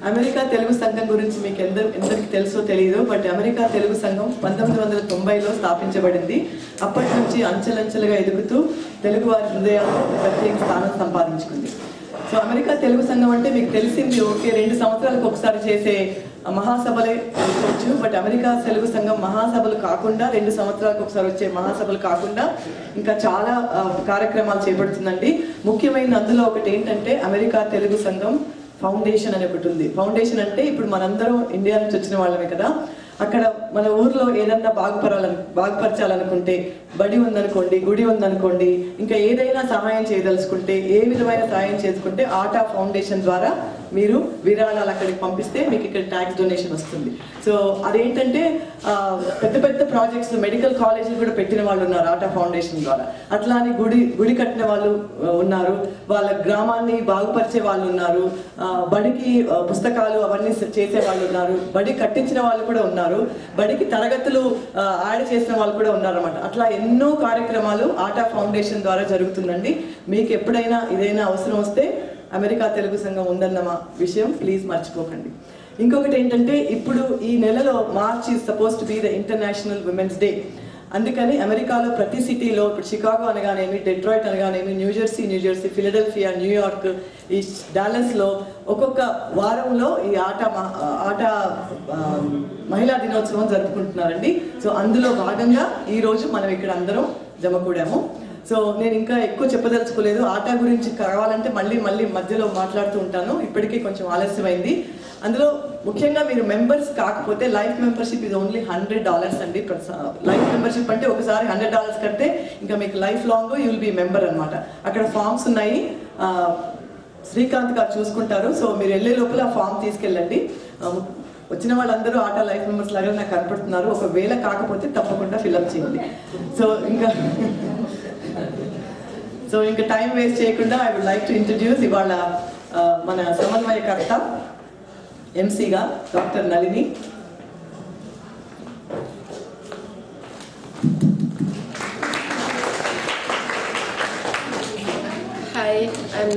America Telugu సంఘం గురించి మీకు ఎందరికి తెలుసో తెలియదు, బట్ అమెరికా తెలుగు సంఘం 1990లో స్థాపించబడింది. అప్పటి నుంచి అంచెలంచెలుగా ఎదుగుతూ తెలుగు వారి హృదయాల్లో ప్రత్యేక స్థానం సంపాదించుకుంది. సో అమెరికా తెలుగు సంఘం అంటే మీకు తెలిసింది ఓకే, 2 సంవత్సరాలకు ఒకసారి చేసే మహాసభలే అనుకోవచ్చు. బట్ అమెరికా తెలుగు సంఘం మహాసభలు కాకుండా 2 సంవత్సరాలకు ఒకసారి వచ్చే మహాసభలు కాకుండా ఇంకా చాలా కార్యక్రమాలు చేపడుతుందండి. ముఖ్యమైన అందులో ఒకటి ఏంటంటే అమెరికా తెలుగు సంఘం ఫౌండేషన్ అని ఒకటి ఉంది. ఫౌండేషన్ అంటే ఇప్పుడు మనందరం ఇండియా నుంచి వచ్చిన వాళ్ళమే కదా, అక్కడ మన ఊర్లో ఏదన్నా బాగుపరచాలనుకుంటే, బడి ఉందనుకోండి, గుడి ఉందనుకోండి, ఇంకా ఏదైనా సహాయం చేయదలుచుకుంటే, ఏ విధమైన సహాయం చేసుకుంటే ఆటా ఫౌండేషన్ ద్వారా మీరు విరాళాలు అక్కడికి పంపిస్తే మీకు ఇక్కడ ట్యాక్స్ డొనేషన్ వస్తుంది. సో అదేంటంటే పెద్ద పెద్ద ప్రాజెక్ట్స్, మెడికల్ కాలేజీలు కూడా పెట్టిన వాళ్ళు ఉన్నారు ఆటా ఫౌండేషన్ ద్వారా. అట్లా అని గుడి కట్టిన వాళ్ళు ఉన్నారు, వాళ్ళ గ్రామాన్ని బాగుపరిచే వాళ్ళు ఉన్నారు, బడికి పుస్తకాలు అవన్నీ చేసే వాళ్ళు ఉన్నారు, బడి కట్టించిన వాళ్ళు కూడా ఉన్నారు, బడికి తరగతులు యాడ్ చేసిన వాళ్ళు కూడా ఉన్నారు అన్నమాట. అట్లా ఎన్నో కార్యక్రమాలు ఆటా ఫౌండేషన్ ద్వారా జరుగుతుందండి. మీకు ఎప్పుడైనా ఇదైనా అవసరం వస్తే అమెరికా తెలుగు సంఘం ఉందన్న విషయం ప్లీజ్ మర్చిపోకండి. ఇంకొకటి ఏంటంటే ఇప్పుడు ఈ నెలలో March is suppose to be the international women's day. అందుకని అమెరికాలో ప్రతి సిటీలో, ఇప్పుడు షికాగో అనగానేమి, డెట్రాయిట్ అనగానేమి, న్యూజెర్సీ, ఫిలడెల్ఫియా, న్యూయార్క్, ఈ డాలస్లో ఒక్కొక్క వారంలో ఈ ఆటా మహిళా దినోత్సవం జరుపుకుంటున్నారండి. సో అందులో భాగంగా ఈరోజు మనం ఇక్కడ అందరం జమకూడాము. సో నేను ఇంకా ఎక్కువ చెప్పదలుచుకోలేదు. ఆటా గురించి కావాలంటే మళ్ళీ మధ్యలో మాట్లాడుతూ ఉంటాను, ఇప్పటికీ కొంచెం ఆలస్యమైంది. అందులో ముఖ్యంగా మీరు మెంబర్స్ కాకపోతే లైఫ్ మెంబర్షిప్ ఇది ఓన్లీ $100 అండి. లైఫ్ మెంబర్షిప్ అంటే ఒకసారి $100 కడితే ఇంకా మీకు life long you will be member అనమాట. అక్కడ ఫామ్స్ ఉన్నాయి, శ్రీకాంత్ గారు చూసుకుంటారు. సో మీరు వెళ్ళే లోపల ఆ ఫామ్ తీసుకెళ్ళండి. వచ్చిన వాళ్ళందరూ ఆటా లైఫ్ మెంబర్స్ లాగా నాకు కనపడుతున్నారు. ఒకవేళ కాకపోతే తప్పకుండా ఫిల్అప్ చేయండి. సో ఇంకా టైం వేస్ట్ చేయకుండా I would like to introduce ఇవాళ మన సమన్వయకర్త ఎంసీగా డాక్టర్ నళిని.